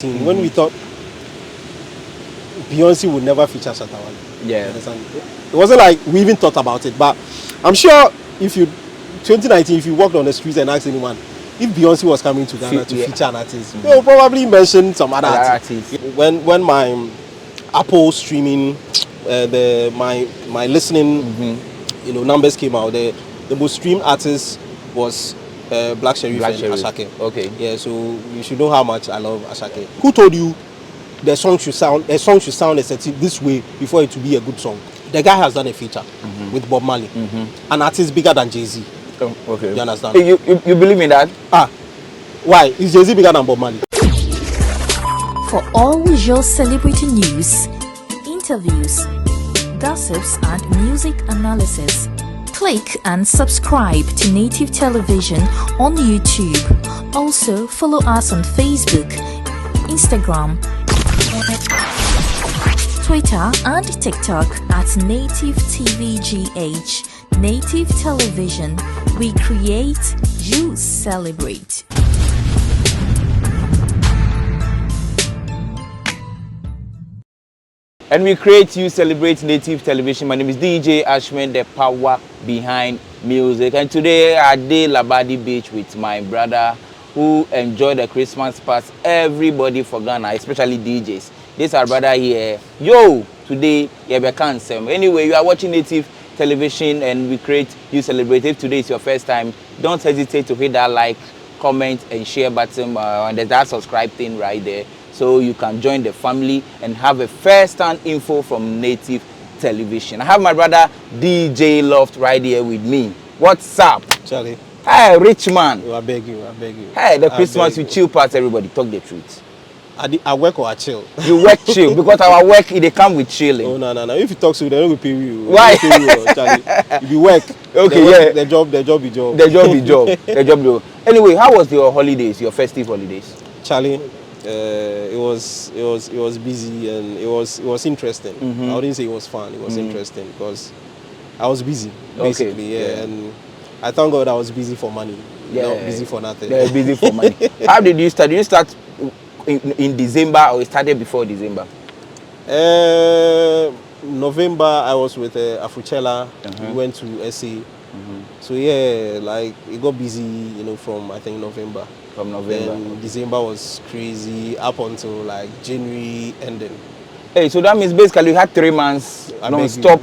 When we thought Beyonce would never feature Shatta Wale. Yeah. It wasn't like we even thought about it, but I'm sure if you 2019, if you walked on the streets and asked anyone if Beyonce was coming to Ghana to feature an artist, they'll probably mention some other artists. When my Apple streaming, my listening, numbers came out, the most streamed artist was Black Sherif and Asake. Okay. Yeah, so you should know how much I love Asake. Who told you the song should sound this way before it to be a good song? The guy has done a feature with Bob Marley, an artist bigger than Jay-Z. Oh, okay. You understand? Hey, you believe in that? Why? Is Jay-Z bigger than Bob Marley? For all your celebrity news, interviews, gossips, and music analysis, click and subscribe to Native Television on YouTube. Also, follow us on Facebook, Instagram, Twitter, and TikTok at Native TVGH. Native Television. We create, you celebrate. And we create, you celebrate Native Television. My name is DJ Ashman, the power behind music. And today I did Labadi Beach with my brother who enjoyed the Christmas past. Everybody for Ghana, especially DJs. This our brother here. Yo, today you can't say. Anyway, you are watching Native Television and we create, you celebrate. If today is your first time, don't hesitate to hit that like, comment, and share button. And there's that subscribe thing right there, so you can join the family and have a first-hand info from Native Television. I have my brother DJ Loft right here with me. What's up, Charlie? Hey, rich man. I beg you. Hey, the Christmas you chill past everybody. Talk the truth. I work or I chill? You work chill because our work they come with chilling. Oh no. If you talk to them, they will pay you. Why? Pay you, Charlie. If you work, the job be job. The job. Anyway, how was your holidays? Your festive holidays? Charlie, it was busy and it was interesting. I wouldn't say it was fun. It was interesting because I was busy basically. Yeah. And I thank God I was busy for money. Not busy for nothing. Yeah, busy for money. How did you start? Did you start in December or it started before December? November I was with Afrochella. We went to SA. So yeah, like it got busy, from I think November. From November. Then December was crazy up until like January ending. Hey, so that means basically you had 3 months non-stop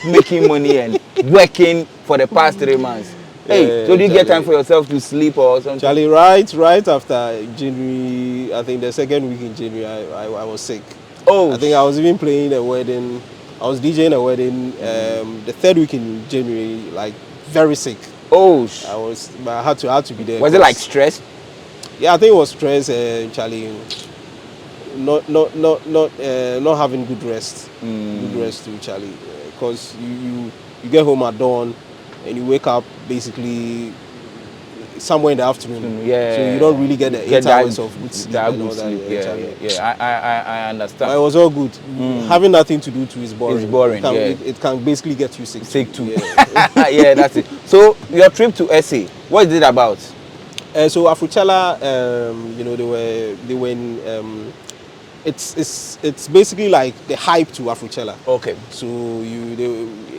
making money and working for the past 3 months. Hey, so do you get time for yourself to sleep or something? Charlie, right after January, I think the second week in January, I was sick. Oh. I think I was even playing a wedding. I was DJing a wedding. The third week in January, like very sick. Oh. But I had to be there. Was it like stress? Yeah, I think it was stress, Charlie. Not having good rest. Good rest too, Charlie. Because you get home at dawn. And you wake up basically somewhere in the afternoon. Yeah. So you don't really get the 8 hours of good sleep. I understand. But it was all good. Having nothing to do too is boring. It's boring. It can basically get you sick too. Yeah. Yeah, that's it. So your trip to SA, what is it about? So Afrochella, they were in. It's basically like the hype to Afrochella. Okay. So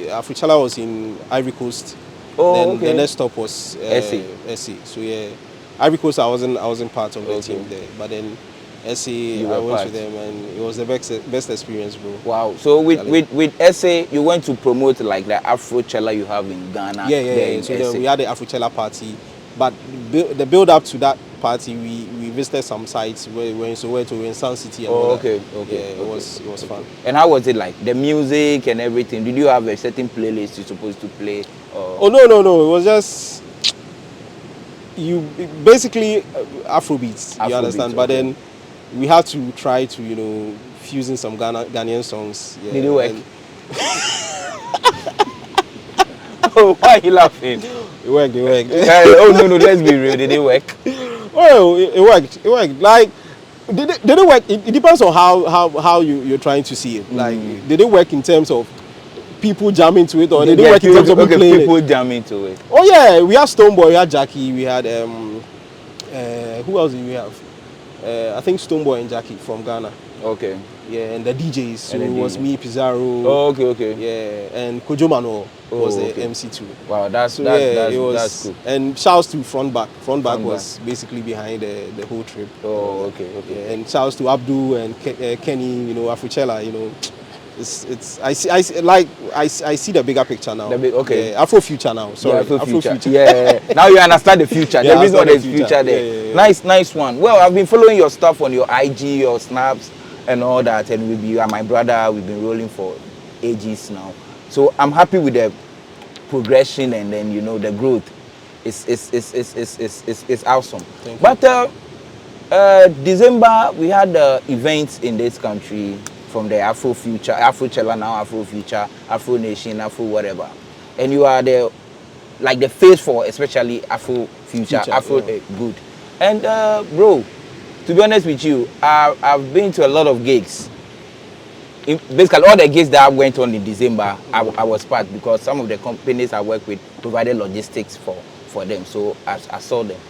Afrochella was in Ivory Coast. Oh, then okay. The next stop was SA. So yeah, Ivory Coast I wasn't part of the team there, but then SA I went with them and it was the best experience, bro. Wow. So with SA you went to promote like the Afrochella you have in Ghana. Yeah. So we had the Afrochella party, but the build up to that party we visited some sites where we went to Sun City and all that. Okay. Yeah, it was fun. And how was it like? The music and everything. Did you have a certain playlist you're supposed to play? Oh no. It was just basically Afrobeats. You understand? But then we had to try to fuse in some Ghanaian songs. Yeah, did it work? Oh, why are you laughing? It worked. Oh no, let's be real. Did it work? Well, it worked. Like, did it work? It depends on how you're trying to see it. Like, did it work in terms of people jamming to it, or did it work in terms of people jamming to it? Oh yeah, we had Stoneboy, we had Jackie, we had who else did we have? I think Stoneboy and Jackie from Ghana. Okay. Yeah, and the DJs. So And it was me, Pizarro. Oh, okay. Yeah, and Kojo Mano was okay. the MC too. Wow, that's cool. And shouts to Front Back. Front Back was basically behind the whole trip. Oh, okay. Yeah, and shouts to Abdul and Kenny, you know, Afrochella, you know. I see the bigger picture now. Okay. Yeah, Afrofuture now. Sorry, Afrofuture. Yeah. Now you understand the future. There is no future there. Yeah. Nice one. Well, I've been following your stuff on your IG, your snaps, and all that. And you are my brother. We've been rolling for ages now. So I'm happy with the progression and then the growth. It's awesome. But December we had events in this country. From the Afrofuture, Afrochella now, Afrofuture, Afro Nation, Afro whatever, and you are the face for especially Afrofuture, Afro good. And bro, to be honest with you, I've been to a lot of gigs. Basically, all the gigs that went on in December, I was part because some of the companies I work with provided logistics for them, so I saw them.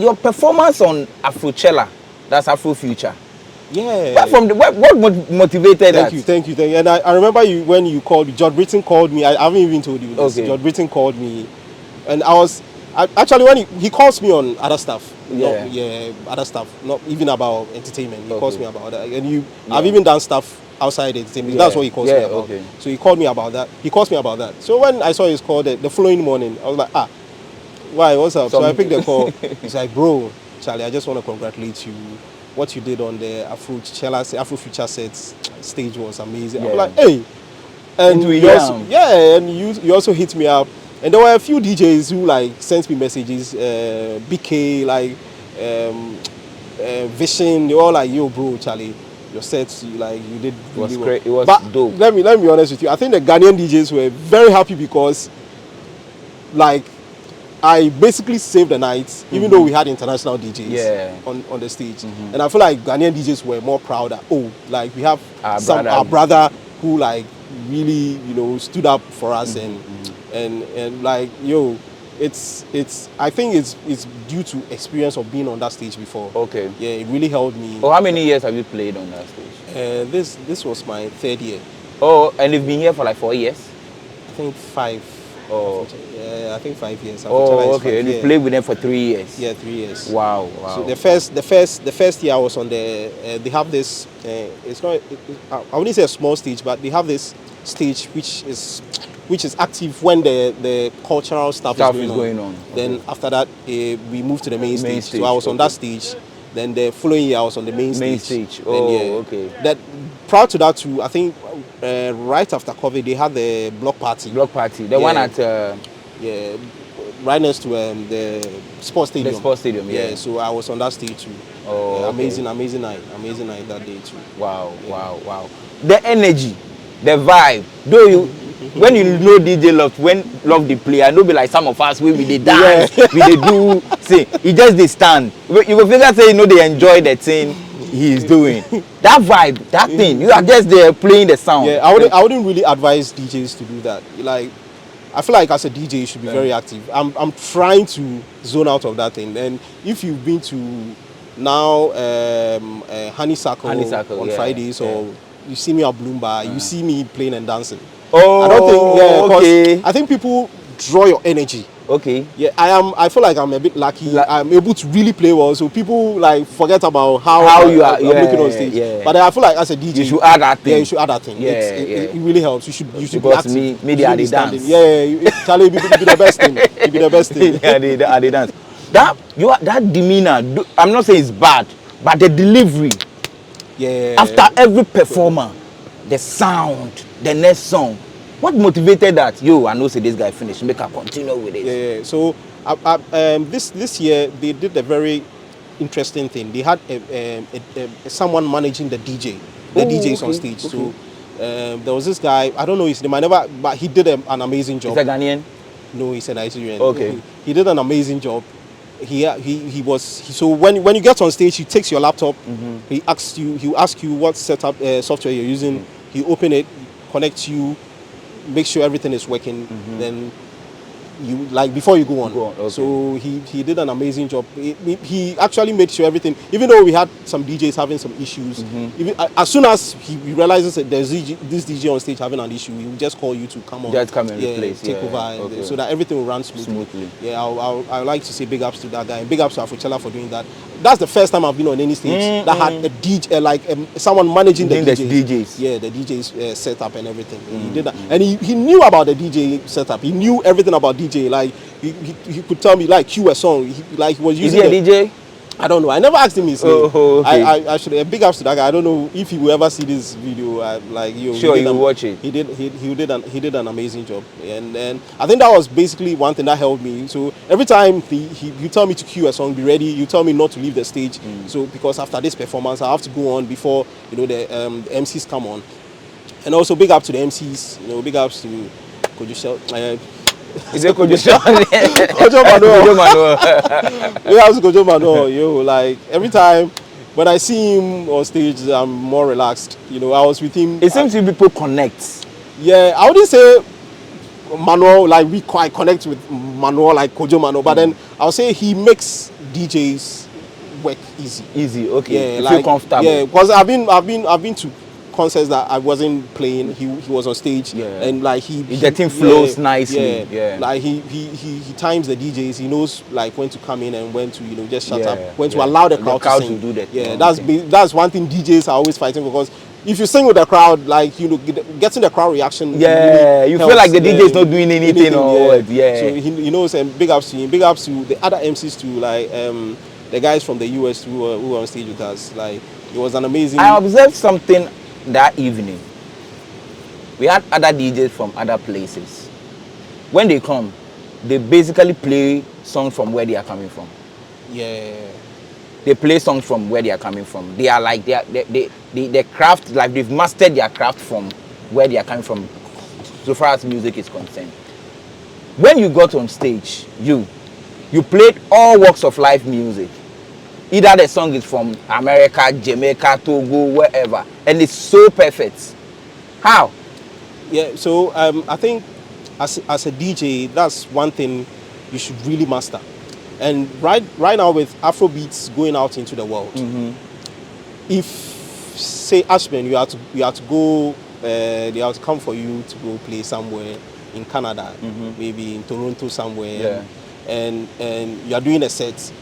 Your performance on Afrochella, that's Afrofuture. Yeah. What motivated that? Thank you. And I remember when you called me. George Britton called me. I haven't even told you this. Okay. George Britton called me, and actually when he calls me on other stuff. Other stuff. Not even about entertainment. He calls me about that. And I've even done stuff outside entertainment. That's what he calls me about. Okay. So he called me about that. He calls me about that. So when I saw his call the following morning, I was like, why? What's up? So I picked the call. He's like, bro, Charlie, I just want to congratulate you. What you did on the Afrofuture stage was amazing. Yeah. I'm like, hey, and you also hit me up, and there were a few DJs who sent me messages, BK, Vision. They were all like, yo, bro, Charlie, your sets, you did really well. Great. It was dope. Let me be honest with you. I think the Ghanaian DJs were very happy because, I basically saved the night, even though we had international DJs on the stage. And I feel like Ghanaian DJs were more proud that, we have our brother who really, stood up for us and I think it's due to experience of being on that stage before. Okay. Yeah, it really helped me. Oh, how many years have you played on that stage? This was my 3rd year. Oh, and you've been here for 4 years? I think 5. Oh. Yeah, I think 5 years. Oh, okay. And you played with them for 3 years? Yeah, 3 years. Wow. So the first year I was on they have this, it's not, I wouldn't say a small stage, but they have this stage which is active when the cultural stuff is going on. Then after that, we moved to the main stage. So I was on that stage. Then the following year I was on the main stage. Oh, okay. That prior to that too, I think right after COVID they had the block party. The one at right next to the sports stadium. The sports stadium, yeah. So I was on that stage too. Oh, amazing night that day too. Wow. The energy, the vibe. Though you, when you know DJ Loft, when Loft the play, I know be like some of us we dey dance, we dey do. See, he just dey stand. You go figure say they enjoy the thing he is doing. That vibe, that thing, you are just there playing the sound. Yeah, I wouldn't really advise DJs to do that. I feel like as a DJ you should be very active. I'm trying to zone out of that thing. And if you've been to now Honeysuckle on Fridays or you see me at Bloomba, you see me playing and dancing. Oh, I don't think okay. I think people draw your energy. Okay. Yeah, I feel like I'm a bit lucky. I'm able to really play well, so people forget about how you are looking on stage. Yeah. But I feel like as a DJ, you should add that thing. Yeah, you should add that thing. It really helps. You should be active. Me they are the dance. Yeah, Charlie, be the best thing. You be the best thing. Yeah, they are the dance. That demeanor. I'm not saying it's bad, but the delivery. Yeah. After every performer, the sound, the next song. What motivated that? I know say this guy finished. Make her continue with it. Yeah. So this year they did a very interesting thing. They had someone managing the DJ. DJs on stage. Okay. So there was this guy. I don't know his name. But he did an amazing job. Is he Ghanaian? No, he's a Nigerian. Okay. He did an amazing job. So when you get on stage, he takes your laptop. He will ask you what setup software you're using. He open it, connects you, make sure everything is working. Then you like before you go on. Okay. So he did an amazing job. He actually made sure everything, even though we had some DJs having some issues, even, as soon as he realizes that there's this DJ on stage having an issue, he will just call you to come on. Just come and replace. Take over, and, so that everything will run smoothly. Yeah, I like to say big ups to that guy, and big ups to Afrochella for doing that. That's the first time I've been on any stage that had a DJ, like someone managing the DJs. Yeah, the DJs setup and everything. He did that, and he knew about the DJ setup. He knew everything about DJ. Like he could tell me like cue a song. He was using. Is he a DJ? I don't know. I never asked him his name. Okay. I should big ups to that guy. I don't know if he will ever see this video. Sure, you will watch it. He did an amazing job, and I think that was basically one thing that helped me. So every time you tell me to cue a song, be ready. You tell me not to leave the stage. So because after this performance, I have to go on before the MCs come on, and also big up to the MCs. Big ups to Kojo. Is it Curation? Kojo Manuel. Yeah, it's Kojo Manuel. Like every time when I see him on stage, I'm more relaxed. I was with him. It seems people connect. Yeah, I wouldn't say Manuel, like we quite connect with Manuel like Kojo Manuel, but then I'll say he makes DJs work easy. Easy, okay. Yeah, feel comfortable. Yeah, because I've been to concerts that I wasn't playing. He was on stage, and like the team flows nicely. Yeah. Like he times the DJs. He knows like when to come in and when to just shut up, when to allow the crowd to sing. To do that. Yeah, that's one thing DJs are always fighting, because if you sing with the crowd, like getting the crowd reaction. Yeah, really you feel like the DJ is not doing anything or what. Yeah. So he knows, and big ups to him. Big ups to the other MCs too, like the guys from the US who were on stage with us. Like it was an amazing. I observed something that evening. We had other DJs from other places. When they come, they basically play songs from where they are coming from. Yeah. They play songs from where they are coming from. They are like they craft, like they've mastered their craft from where they are coming from, so far as music is concerned. When you got on stage, you played all walks of life music. Either the song is from America, Jamaica, Togo, wherever, and it's so perfect. How? Yeah, so I think as a DJ, that's one thing you should really master. And right now with Afrobeats going out into the world, if say Ashman, you have to go, they have to come for you to go play somewhere in Canada, maybe in Toronto somewhere, and you are doing a set,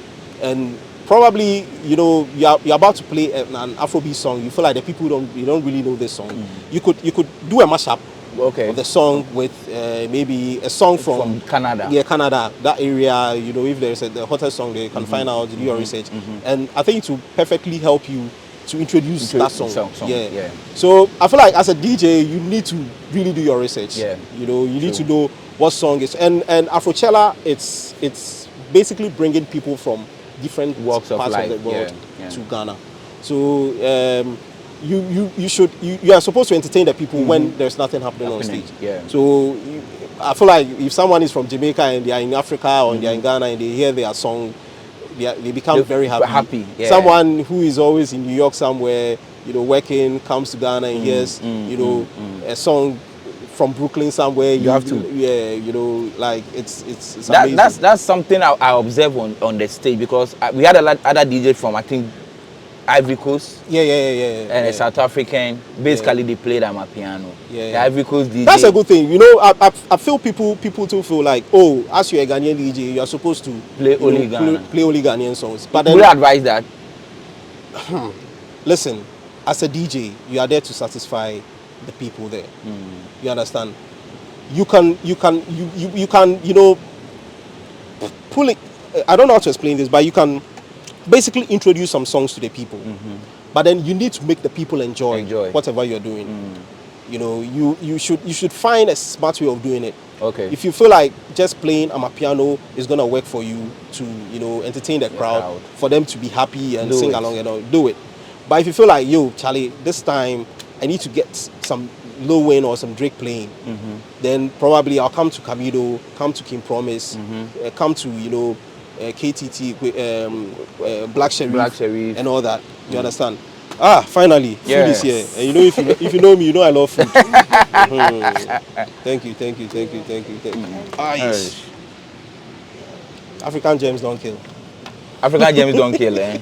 and probably you're about to play an Afrobeat song. You feel like the people don't really know this song. You could do a mashup of the song with maybe a song from Canada. Yeah, Canada, that area. If there's the hottest song, they can find out, do your research, and I think it will perfectly help you to introduce that song. Yeah. So I feel like as a DJ, you need to really do your research. Yeah. You need to know what song is, and Afrochella, it's basically bringing people from different walks of parts life of the world to Ghana. So you are supposed to entertain the people when there's nothing happening on stage. Yeah. So I feel like if someone is from Jamaica and they are in Africa or they are in Ghana and they hear their song, they become very happy. Yeah. Someone who is always in New York somewhere, working, comes to Ghana and hears, a song from Brooklyn somewhere, you have to. Yeah, like it's amazing. That's something I observe on the stage, because we had a lot other DJs from, I think, Ivory Coast. And a South African. Basically, they played amapiano. The Ivory Coast DJ. That's a good thing. I feel people too feel like, oh, as you're a Ghanaian DJ, you're supposed to play only Ghanaian songs. But then, would you advise that? Listen, as a DJ, you are there to satisfy the people there. You understand? You can pull it. I don't know how to explain this, but you can basically introduce some songs to the people. But then you need to make the people enjoy whatever you're doing. You should find a smart way of doing it. Okay. If you feel like just playing amapiano is gonna work for you to entertain the crowd, for them to be happy and sing along and do it. But if you feel like, yo, Charlie, this time I need to get some Lil Wayne or some Drake playing, then probably I'll come to Camido, come to King Promise, come to KTT, Black Sherif, and all that. You understand? Finally, food is here. And if you know me, I love food. Thank you. Yes. African gems don't kill. African gems don't kill, eh?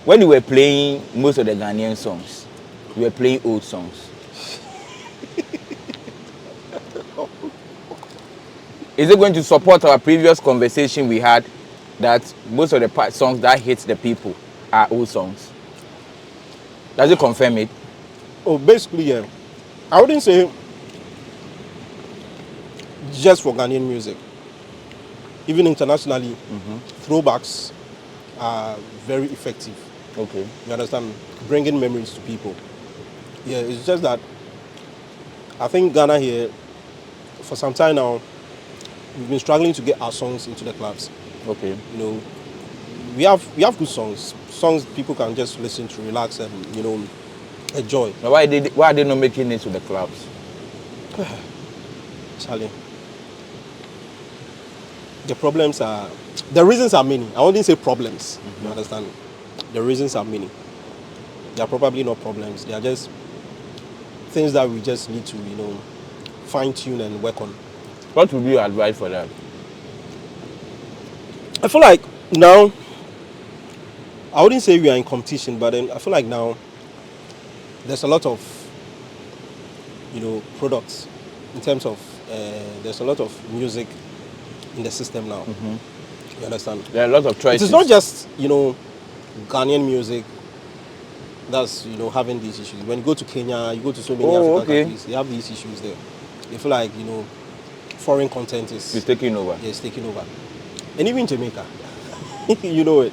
When you were playing most of the Ghanaian songs, you were playing old songs. Is it going to support our previous conversation we had that most of the songs that hit the people are old songs? Does it confirm it? Oh, basically, yeah. I wouldn't say just for Ghanaian music. Even internationally, throwbacks are very effective. Okay. You understand? Bringing memories to people. Yeah, it's just that I think Ghana here, for some time now, we've been struggling to get our songs into the clubs. Okay. You know, we have good songs. Songs people can just listen to, relax and, you know, enjoy. Now why are they not making it to the clubs? Charlie. The reasons are many. I wouldn't say problems. You understand? The reasons are many. They are probably not problems. They are just things that we just need to, you know, fine tune and work on. What would be your advice for that? I feel like now, I wouldn't say we are in competition, but then I feel like now there's a lot of, you know, products in terms of, there's a lot of music in the system now. You understand? There are a lot of choices. It's not just, you know, Ghanaian music that's, you know, having these issues. When you go to Kenya, you go to so many African countries, they have these issues there. They feel like, you know, foreign content is taking over. Yeah, it's taking over. And even Jamaica, you know it.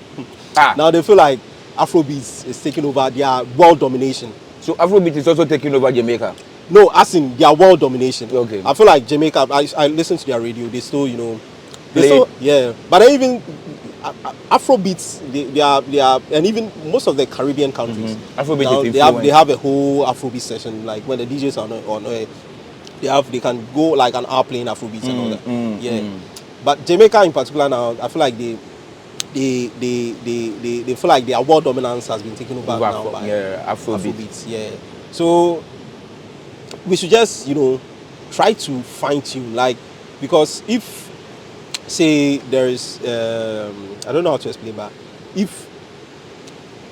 Now they feel like Afrobeats is taking over their world domination. So Afrobeat is also taking over Jamaica? No, as in their world domination. Okay. I feel like Jamaica, I listen to their radio, they still, you know, yeah. But even Afrobeats, they are, and even most of the Caribbean countries, Afrobeat now, is they have a whole Afrobeat session. Like when the DJs are on they can go like an hour playing Afrobeats and all that. But Jamaica in particular now, I feel like they feel like their world dominance has been taken over now by Afrobeats. Yeah. So we should just, you know, try to fine tune, like, because if, say, there is, I don't know how to explain, but if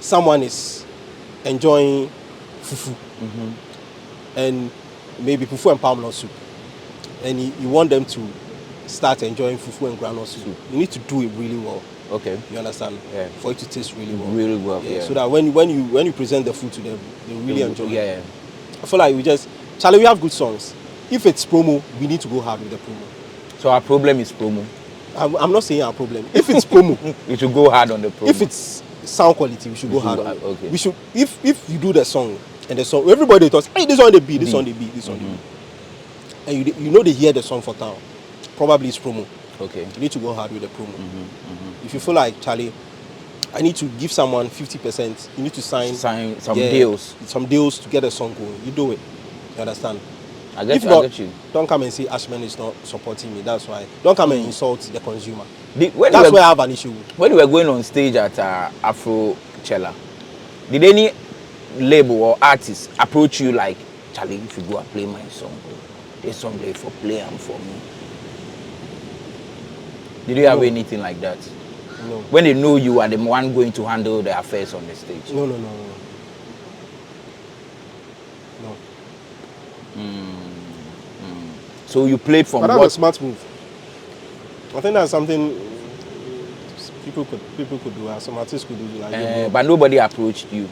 someone is enjoying fufu and maybe fufu and palm nut soup, and you want them to start enjoying fufu and groundnut soup, you need to do it really well. Okay. You understand? Yeah. For it to taste really well. Really well. Yeah. So that when you present the food to them, they really enjoy it. Yeah. I feel like Charlie, we have good songs. If it's promo, we need to go hard with the promo. So our problem is promo. I'm not saying our problem. If it's promo, we should go hard on the promo. If it's sound quality, we should go hard. Okay. We should. If you do the song and the song, everybody talks, hey, this on the beat, this on the beat, this on the beat, and you know they hear the song for town. Probably it's promo. Okay. You need to go hard with the promo. If you feel like, Charlie, I need to give someone 50%, you need to sign some deals. Some deals to get a song going. You do it. You understand? I get you. Don't come and say Ashman is not supporting me. That's why. Don't come and insult the consumer. That's where I have an issue. When you were going on stage at Afrochella, did any label or artist approach you like, Charlie, if you go and play my song, this song play for me? Did you have anything like that? No. When they know you are the one going to handle the affairs on the stage? No. So you played from but that was a smart move. I think that's something people could do, some artists could do. Like, but nobody approached you.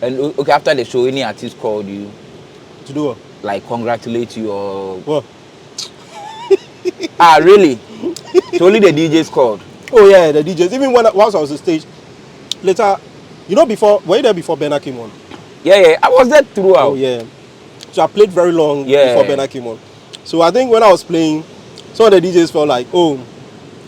And okay, after the show, any artist called you to do what? Like congratulate you or what? Really? So only the DJs called? Oh yeah, the DJs. Even whilst I was on stage, later, you know, were you there before Benna came on? Yeah, I was there throughout. Oh yeah. So I played very long before Benna came on. So I think when I was playing, some of the DJs felt like, oh,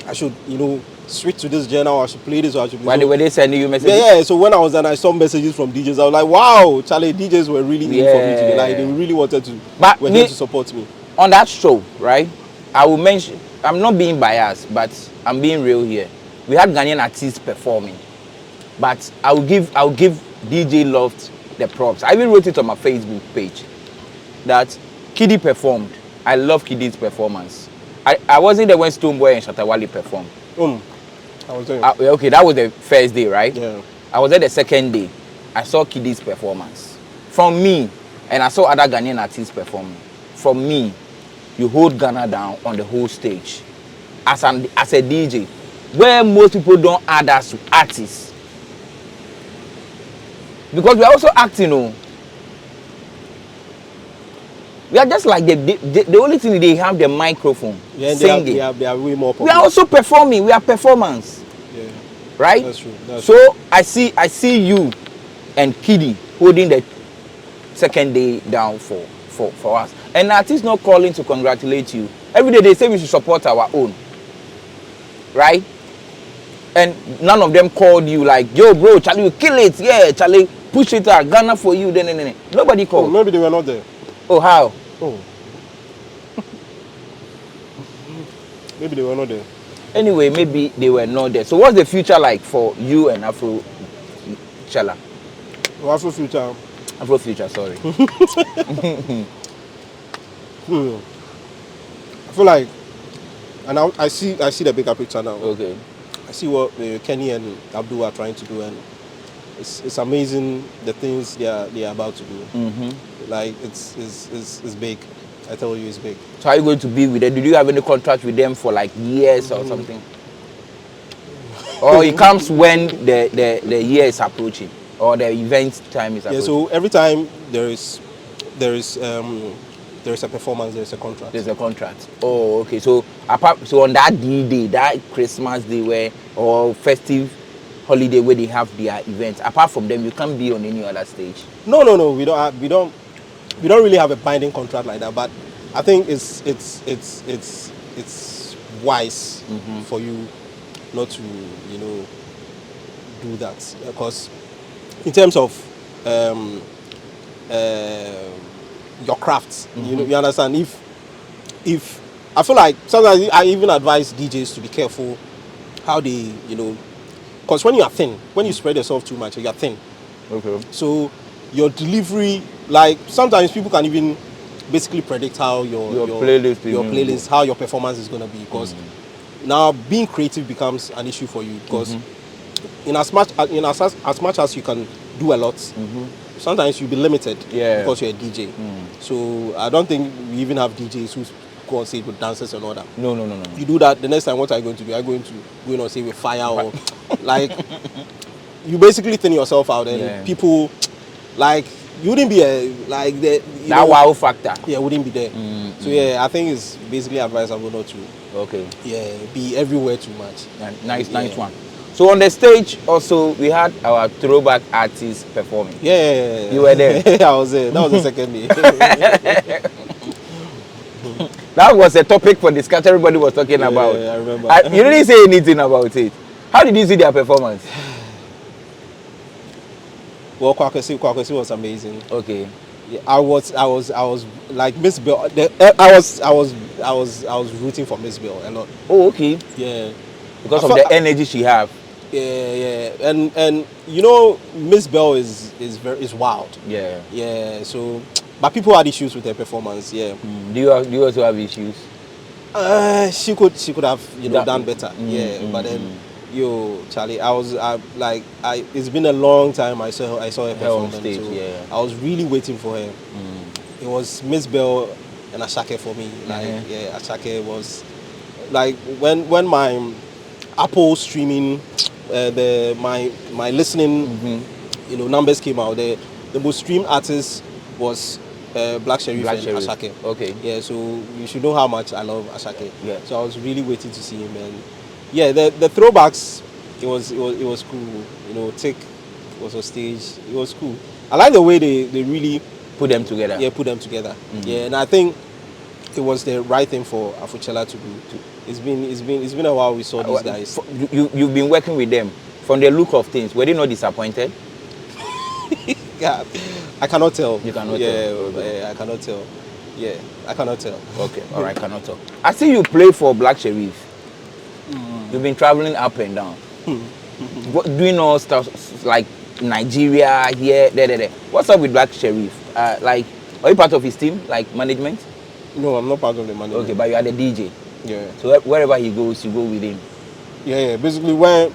I should, you know, switch to this genre, or I should play this, or I should play. Were they sending you messages? Yeah. So when I was done, I saw messages from DJs. I was like, wow, Charlie, DJs were really in for me today. Like, they really wanted to, were here to support me. On that show, right, I will mention, I'm not being biased, but I'm being real here. We had Ghanaian artists performing, but I'll give DJ Loft the props. I even wrote it on my Facebook page that Kiddy performed. I love Kiddy's performance. I wasn't there when Stonebwoy and Shatawale performed. I was there. Okay, that was the first day, right? Yeah. I was there the second day. I saw Kiddy's performance. From me, and I saw other Ghanaian artists performing. From me, you hold Ghana down on the whole stage. As a DJ, where most people don't add us to artists. Because we are also acting, oh. We are just like the only thing they have the microphone, singing. They are way more popular. We are also performing. We are performance. Yeah. Right? That's true. So I see you and Kiddy holding the second day down for us. And artists not calling to congratulate you. Every day they say we should support our own. Right? And none of them called you like, yo bro, Charlie, you kill it. Yeah, Charlie, push it out. Ghana for you. Then. Nobody called. Oh, maybe they were not there. Oh, how? Oh. Maybe they were not there. Anyway, maybe they were not there. So what's the future like for you and Afrochella? Oh, Afrofuture, sorry. I feel like, and I see the bigger picture now. Okay. I see what Kenny and Abdul are trying to do, and it's amazing the things they are about to do. Mm-hmm. Like it's big. I tell you, it's big. So are you going to be with them? Did you have any contract with them for like years or something? Or it comes when the year is approaching or the event time is approaching? Yeah. So every time there is a performance, there is a contract. There's a contract. Oh, okay. So on that D-Day, that Christmas day or festive holiday where they have their events, apart from them, you can't be on any other stage. No. We don't really have a binding contract like that. But I think it's wise for you not to do that, because in terms of your craft, you understand. If I feel like sometimes I even advise DJs to be careful how they because when you are thin, when you spread yourself too much, you are thin. Okay. So your delivery, like sometimes people can even basically predict how your playlist, how your performance is going to be, because now being creative becomes an issue for you, because in as much as you can do a lot, sometimes you'll be limited because you're a DJ. So I don't think we even have DJs who go on stage with dancers and all that. No. You do that, the next time what are you going to do? Are you going to go on stage with fire or like you basically thin yourself out, and people like you wouldn't be that wow factor. Yeah, wouldn't be there. So yeah, I think it's basically advisable not to. Okay. Yeah, be everywhere too much. Nice one. So on the stage also we had our throwback artists performing. Yeah. You were there? I was there. That was the second day. That was a topic for discussion everybody was talking about. Yeah, I remember. You didn't say anything about it. How did you see their performance? Well, Kwakwesi was amazing. Okay. Yeah, I was like Miss Bill. I was rooting for Miss Bill a lot. Oh, okay. Yeah. Because of the energy she have. Yeah. And Miss Bell is wild. Yeah. Yeah. So, but people had issues with her performance. Yeah. Do you also have issues? She could have done better. But then Charlie, it's been a long time I saw her perform on stage. So I was really waiting for her. It was Miss Bell and Asake for me. Asake was like when my Apple streaming, my listening, numbers came out. The most streamed artist was Black Sherif and Asake. Okay. Yeah, so you should know how much I love Asake. Yeah. So I was really waiting to see him, and yeah, the throwbacks, it was cool. Tick was on stage. It was cool. I like the way they really put them together. Yeah, put them together. Yeah, and I think it was the right thing for Afrochella to do. It's been a while we saw these guys. You've been working with them. From the look of things, were they not disappointed? Yeah, I cannot tell. You cannot tell. Yeah, I cannot tell. Yeah, I cannot tell. Okay, all right, cannot tell. I see you play for Black Sherif. You've been traveling up and down. Doing all stuff like Nigeria, here, there. What's up with Black Sherif? Are you part of his team, like management? No, I'm not part of the management. Okay, but you are the DJ. Yeah. So wherever he goes, you go with him. Yeah. Basically, when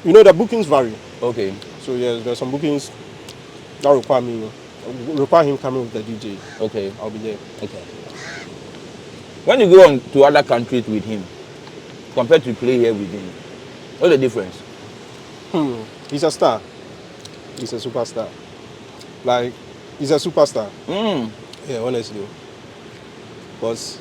the bookings vary. Okay. So yeah, there's some bookings that require him coming with the DJ. Okay. I'll be there. Okay. When you go on to other countries with him, compared to play here with him, what's the difference? He's a star. He's a superstar. Like, he's a superstar. Yeah, honestly. Because,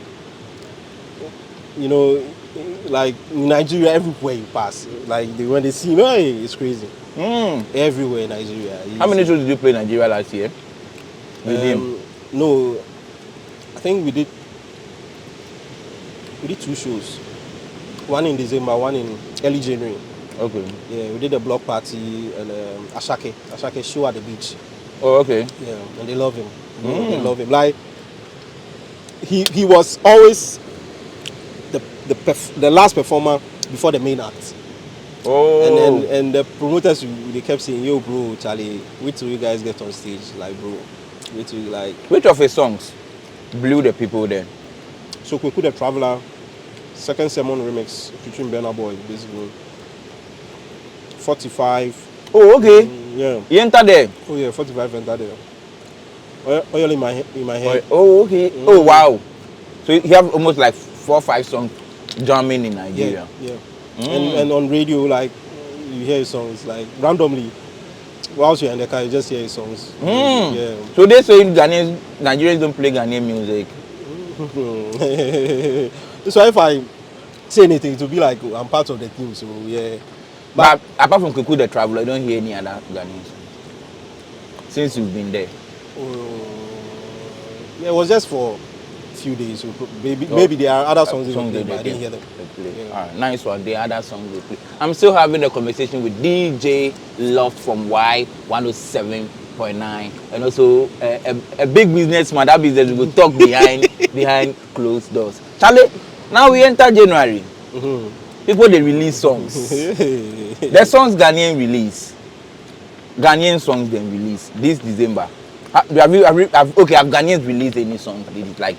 like in Nigeria, everywhere you pass, like when they see him, hey, it's crazy. Everywhere in Nigeria. How many shows did you play in Nigeria last year with him? No, I think we did 2 shows. One in December, one in early January. Okay. Yeah, we did a block party and Asake show at the beach. Oh, okay. Yeah, and they love him. They love him. Like he was always the last performer before the main act. Oh. And the promoters, they kept saying, "Yo, bro, Charlie, wait till you guys get on stage, like, bro, wait till Which of his songs blew the people then? So we put the Traveler, Second Sermon remix featuring Burna Boy, basically. 45. Oh, okay. Yeah. He entered there. Oh yeah, 45 entered there. Oil in my head. Oh, okay. Oh, wow. So you have almost like 4 or 5 songs jamming in Nigeria. Yeah. And on radio, like, you hear his songs, like, randomly. Whilst you're in the car, you just hear his songs. Yeah. So they say Nigerians don't play Ghanaian music. So if I say anything, it will be like I'm part of the team, so yeah. But apart from Kuku the Traveler, you don't hear any other Ghanaian songs since you've been there. Yeah, it was just for a few days. So maybe there are other songs they play, but I didn't hear them. Yeah. Nice one. The other songs they play. I'm still having a conversation with DJ Loft from Y107.9, and also a big businessman. That business we will talk behind closed doors. Charlie, now we enter January. People they release songs. The songs Ghanaian release. Ghanaian songs then release this December. Have Ghanaians released any song? It's like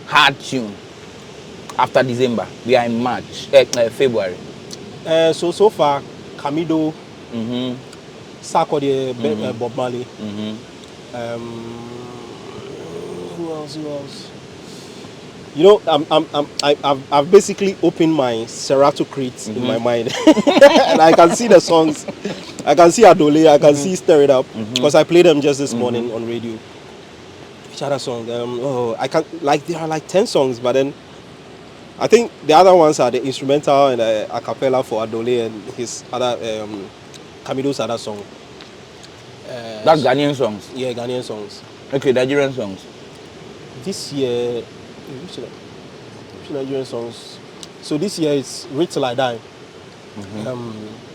hard tune after December. We are in March, February. So far, Camido, Sarkodie, Bob Marley. Who else? You know, I've basically opened my Serato crate in my mind, and I can see the songs. I can see Adole. I can see Stir It Up because I played them just this morning on radio. Which other song? I can there are like 10 songs, but then I think the other ones are the instrumental and a cappella for Adole and his other Camido's other song. That's Ghanaian songs. Yeah, Ghanaian songs. Okay, Nigerian songs. This year, which Nigerian songs? So this year it's Wait Till I Die.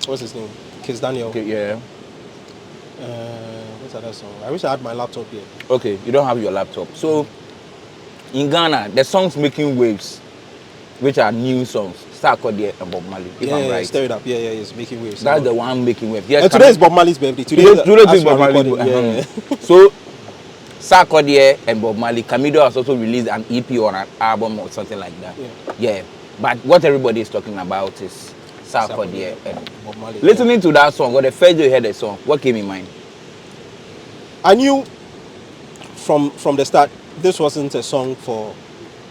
What's his name? Kiss Daniel. Okay, yeah. What's that song? I wish I had my laptop here. Okay, you don't have your laptop. So in Ghana, the songs making waves, which are new songs, Sarkodie and Bob Marley. If I'm right. Stir It Up. Yeah, it's making waves. That's the one making waves. Yes. And today is Bob Marley's birthday. Today is Bob Marley's birthday. Yeah. So Sarkodie and Bob Marley. Camido has also released an EP or an album or something like that. Yeah. But what everybody is talking about is Sarkodie and Bob Marley. Listening to that song, or the first day you heard the song, what came in mind? I knew from the start this wasn't a song for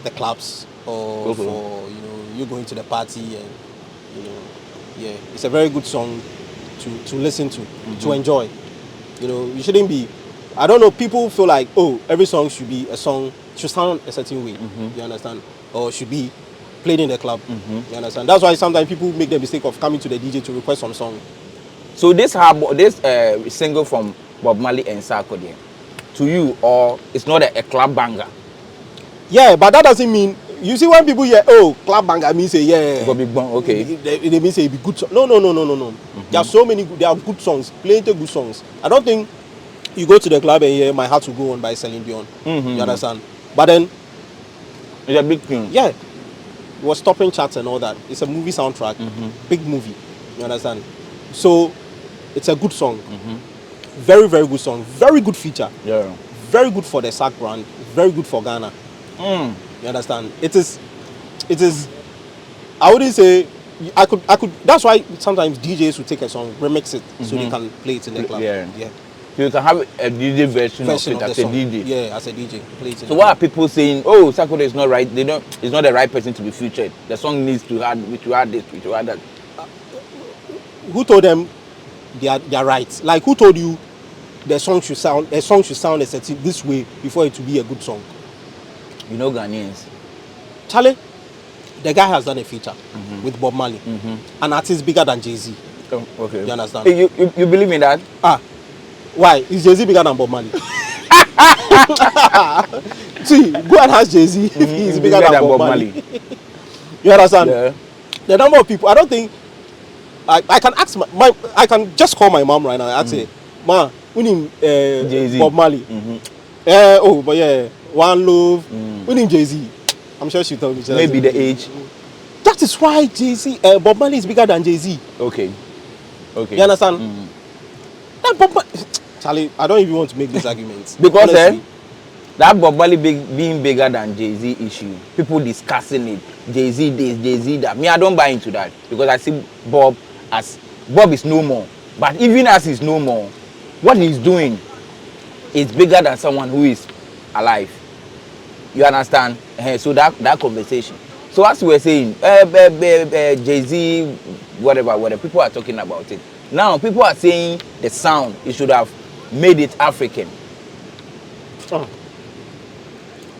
the clubs or for you going to the party and it's a very good song to listen to enjoy. You shouldn't be. I don't know. People feel like every song should be a song should sound a certain way. You understand? Or should be played in the club. You understand? That's why sometimes people make the mistake of coming to the DJ to request some song. So this single from Bob Marley and Sarkodie, to you, or it's not a club banger? Yeah, but that doesn't mean. You see, when people hear club banger means it's a big bang. Okay. They mean say it be good song. No. There are so many. There are good songs, plenty good songs. I don't think you go to the club and hear My Heart Will Go On by Celine Dion. You understand? But then it's a big thing. Yeah. It was topping charts and all that. It's a movie soundtrack. Big movie. You understand? So it's a good song. Very, very good song. Very good feature. Yeah. Very good for the Sark brand. Very good for Ghana. You understand? It is. I wouldn't say. I could. That's why sometimes DJs will take a song, remix it, so they can play it in the club. Yeah. So you can have a DJ version of it as a song. DJ. Yeah, as a DJ. Play it in So what are people saying? Oh, Sarkodie is not right. It's not the right person to be featured. The song needs to add this, to add that. Who told them they are right? Like who told you the song should sound a certain this way before it to be a good song? You know Ghanaians. Charlie, the guy has done a feature with Bob Marley, an artist bigger than Jay-Z. Oh, okay. You understand? Hey, you believe in that? Why? Is Jay-Z bigger than Bob Marley? See, go and ask Jay-Z if he's bigger than Bob Marley. You understand? Yeah. The number of people, I don't think, I can ask I can just call my mom right now and say, Ma, we need Jay-Z. Bob Marley. But yeah, One Love, we need Jay-Z. I'm sure she'll tell me. Maybe the age. That is why Jay-Z, Bob Marley is bigger than Jay-Z. Okay. You understand? That Bob Marley, Charlie, I don't even want to make these arguments. Because that Bob Marley being bigger than Jay-Z issue, people discussing it, Jay-Z this, Jay-Z that. Me, I don't buy into that because I see Bob is no more. But even as he's no more, what he's doing is bigger than someone who is alive. You understand? So that conversation. So as we were saying, Jay-Z, whatever, people are talking about it. Now people are saying the sound, it should have made it African.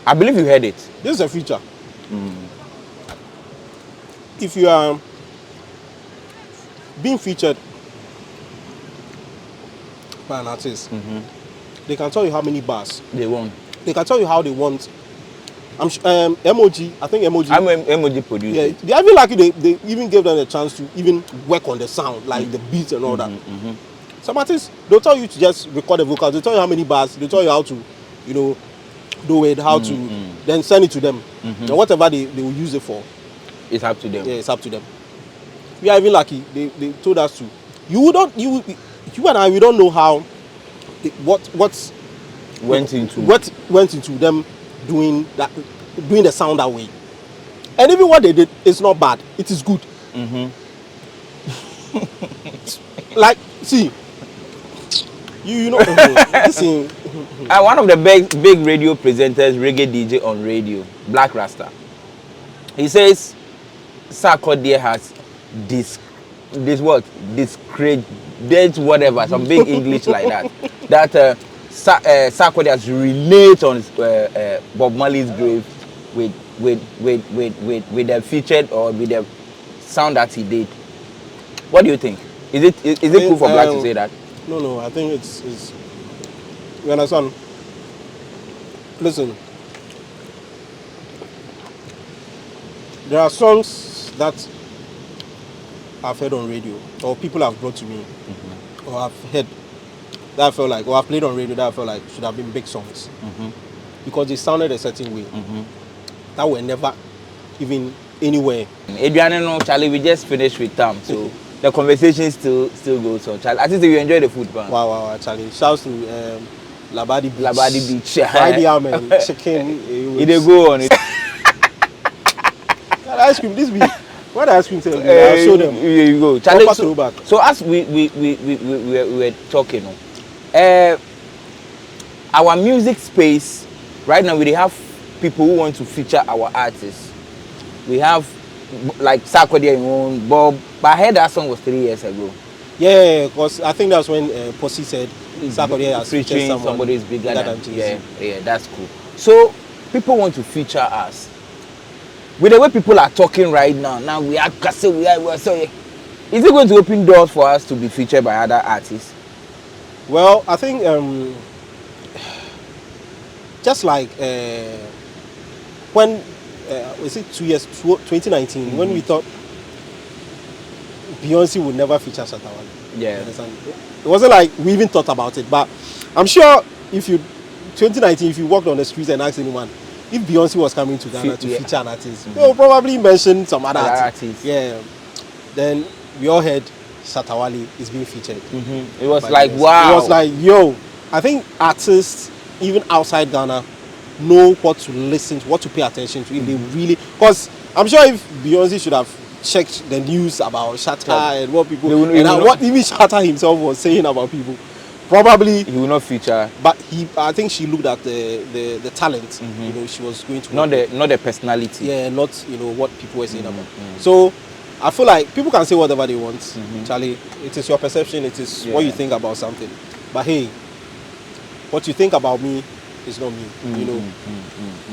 I believe you heard it. This is a feature. If you are being featured by an artist, they can tell you how many bars they want. They can tell you how they want. I'm MOG. I think MOG. I'm MOG producer. Yeah, they are even lucky. They even gave them a chance to even work on the sound, like the beats and all that. Some artists, they'll tell you to just record the vocals. They'll tell you how many bars. They'll tell you how to, do it, how to, then send it to them. And whatever they will use it for, it's up to them. Yeah, it's up to them. We are even lucky. They told us to. You and I, we don't know how, what went into them doing the sound that way. And even what they did is not bad. It is good. Like, see, listen. One of the big radio presenters, reggae DJ on radio, Black Rasta, he says Sarkodie has discredited whatever, some big English like that. That Sarkodie has relate on Bob Marley's grave with the featured or with the sound that he did. What do you think? Is it cool for Black to say that? No. I think it's. You understand? Listen. There are songs that I've heard on radio, or people have brought to me, or I've heard that I felt like, or I've played on radio that I felt like should have been big songs, because they sounded a certain way that were never even anywhere. Adrian, no, Charlie, we just finished with Tam, so the conversation still goes on. Charlie, I think you enjoy the food, man. Wow, Charlie. Shouts to Labadi Beach. Friday, man. Chicken. It go on. Ice cream. This week. What ice cream tell you? I'll show them. Here you go, Charlie. So as we were talking, our music space right now, we have people who want to feature our artists. We have like Sarkodie and Bob, but I heard that song was 3 years ago. Yeah, because I think that's when Posse said Sarkodie has featured somebody is bigger than Jay-Z. Yeah, that's cool. So people want to feature us. With the way people are talking right now we are so is it going to open doors for us to be featured by other artists? Well, I think just like when was it 2 years 2019 when we thought Beyonce would never feature Satawale. Yeah. It wasn't like we even thought about it, but I'm sure if you 2019 if you walked on the streets and asked anyone if Beyonce was coming to Ghana to feature an artist, they will probably mention some other artists. Yeah. Then we all heard Satawale is being featured. It was like, wow. It was like, yo, I think artists, even outside Ghana, know what to listen to, what to pay attention to. If they really, because I'm sure if Beyonce should have checked the news about Shatta and what people what even Shatta himself was saying about people, probably he will not feature. But I think she looked at the talent. You know, she was going to not the personality. Yeah, not what people were saying about. So I feel like people can say whatever they want, Charlie. It is your perception. It is what you think about something. But hey, what you think about me is not me. You know,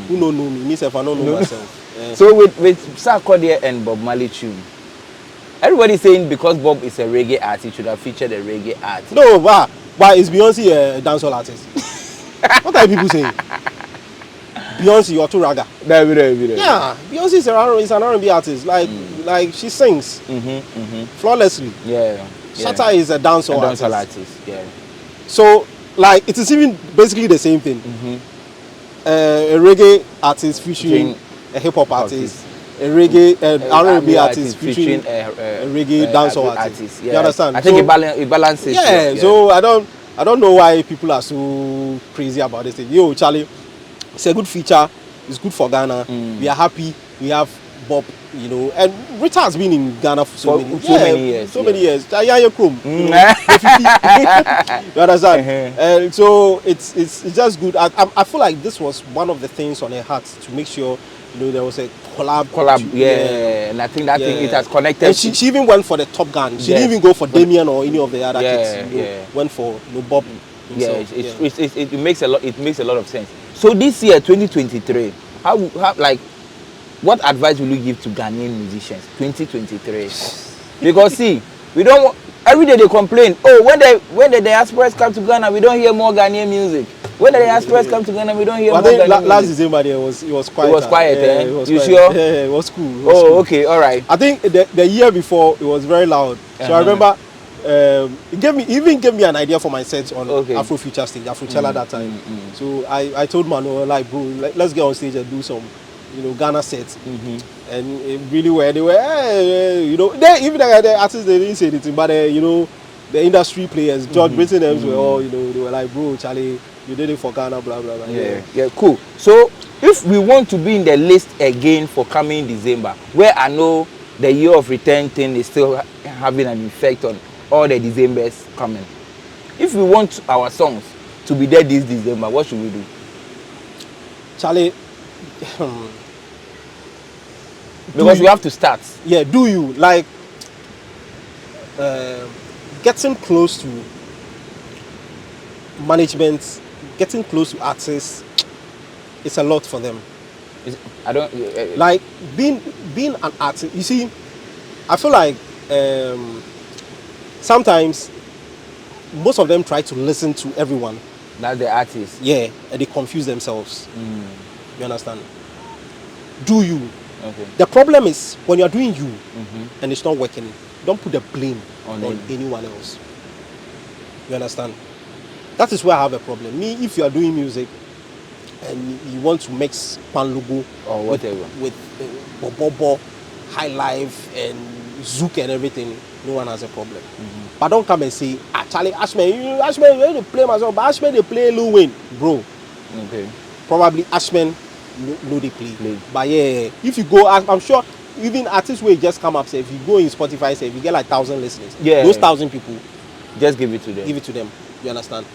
who don't know me? Me, if I don't know myself. So with Sarkodie and Bob Marley tune, everybody's saying because Bob is a reggae artist, should have featured a reggae artist. No, why is Beyonce a dancehall artist? What are people saying? Beyonce, you're too raga. Yeah, Beyonce is an R&B artist. Like she sings flawlessly. Yeah. Shatta is a dancehall artist. Yeah. So like it is even basically the same thing. A reggae artist featuring a hip hop artist, a reggae R&B artist featuring a reggae dancehall artist. Yeah. You understand? I think it balances. Yeah. So I don't know why people are so crazy about this thing. Yo, Charlie, it's a good feature. It's good for Ghana. We are happy. We have Bob, and Rita has been in Ghana for so many years. So many years. You understand? And so it's just good. I feel like this was one of the things on her heart to make sure there was a collab. And I think that thing it has connected. And she even went for the Top Gun. She didn't even go for Damien or any of the other kids. Went for Bob himself. It makes a lot. It makes a lot of sense. So this year, 2023, how what advice will you give to Ghanaian musicians 2023? Because see, we don't every day they complain. Oh, when the diasporas come to Ghana, we don't hear more Ghanaian music. When the diasporas come to Ghana, we don't hear more Ghanaian music. Last December it was quiet. It was quiet. You sure? Yeah, it was cool. Okay, all right. I think the year before it was very loud. So I remember it gave me an idea for my set on Afrofuture stage, Afrochella that time. So I told Manu, like, bro, let's get on stage and do some Ghana sets. And it really were. They were, even the artists, they didn't say anything, but the industry players, George Britton, were all, they were like, bro, Charlie, you did it for Ghana, blah blah blah. Yeah, cool. So if we want to be in the list again for coming December, where I know the year of return thing is still having an effect on all the Decembers coming. If we want our songs to be there this December, what should we do? Charlie, because we have to start. Yeah, do you like getting close to management, getting close to artists? It's a lot for them. I don't like being an artist. You see, I feel like sometimes most of them try to listen to everyone. That's the artist. Yeah, and they confuse themselves. You understand? Do you? Okay. The problem is when you're doing you and it's not working, don't put the blame on anyone else. You understand? That is where I have a problem. Me, if you are doing music and you want to mix Pan Logo or whatever with Bobo, High Life and Zouk and everything, no one has a problem. But don't come and say, Charlie, Ashman, you have to play myself, but Ashman they play Lil Wayne, bro. Okay. Probably Ashman no they play. But yeah, if you go, I'm sure even artists will just come up, say if you go in Spotify, say if you get like 1,000 listeners, those 1,000 people, just give it to them. Give it to them. You understand?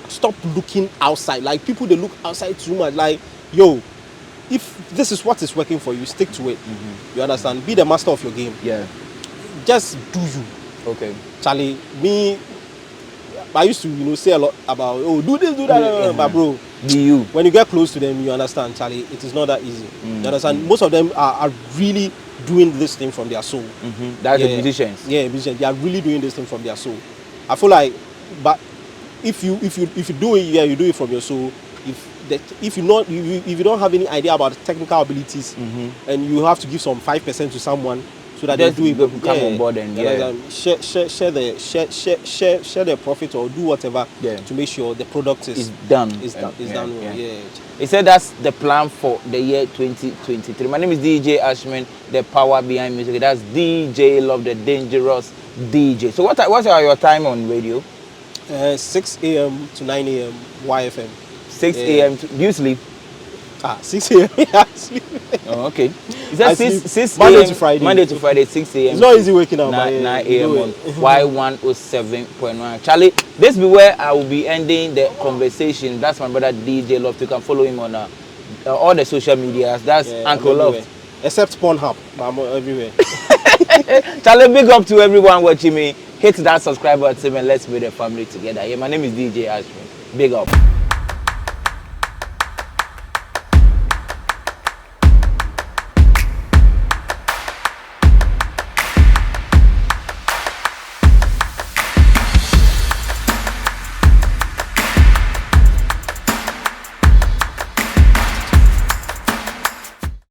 Stop looking outside. Like people, they look outside too much. Like, yo, if this is what is working for you, stick to it. You understand? Be the master of your game. Yeah. Just do you. Okay. Charlie, me, I used to, say a lot about, do this, do that, but bro, be you. When you get close to them, you understand, Charlie, it is not that easy. You understand? Most of them are really doing this thing from their soul. That's the musicians. Yeah, musicians. They are really doing this thing from their soul. I feel like, but if you do it, you do it from your soul. If you don't have any idea about technical abilities, and you have to give some 5% to someone so that they do it, come on board and share the profit or do whatever to make sure the product is done. Done well. Yeah. He said that's the plan for the year 2023. My name is DJ Ashman, the power behind music. That's DJ Love, the dangerous DJ. So what are your time on radio? 6 a.m. to 9 a.m. YFM. 6 a.m. Do you sleep? 6 a.m. I sleep. Oh, okay. Is that 6 Monday to Friday. Monday to Friday, 6 a.m. It's not easy waking up. 9 a.m. on Y107.1. Charlie, this be where I will be ending the conversation. That's my brother DJ Loft. You can follow him on all the social medias. That's Uncle Loft. Except Pornhub, but I'm everywhere. Charlie, big up to everyone watching me. Hit that subscribe button and let's build a family together. Yeah, my name is DJ Ashman. Big up.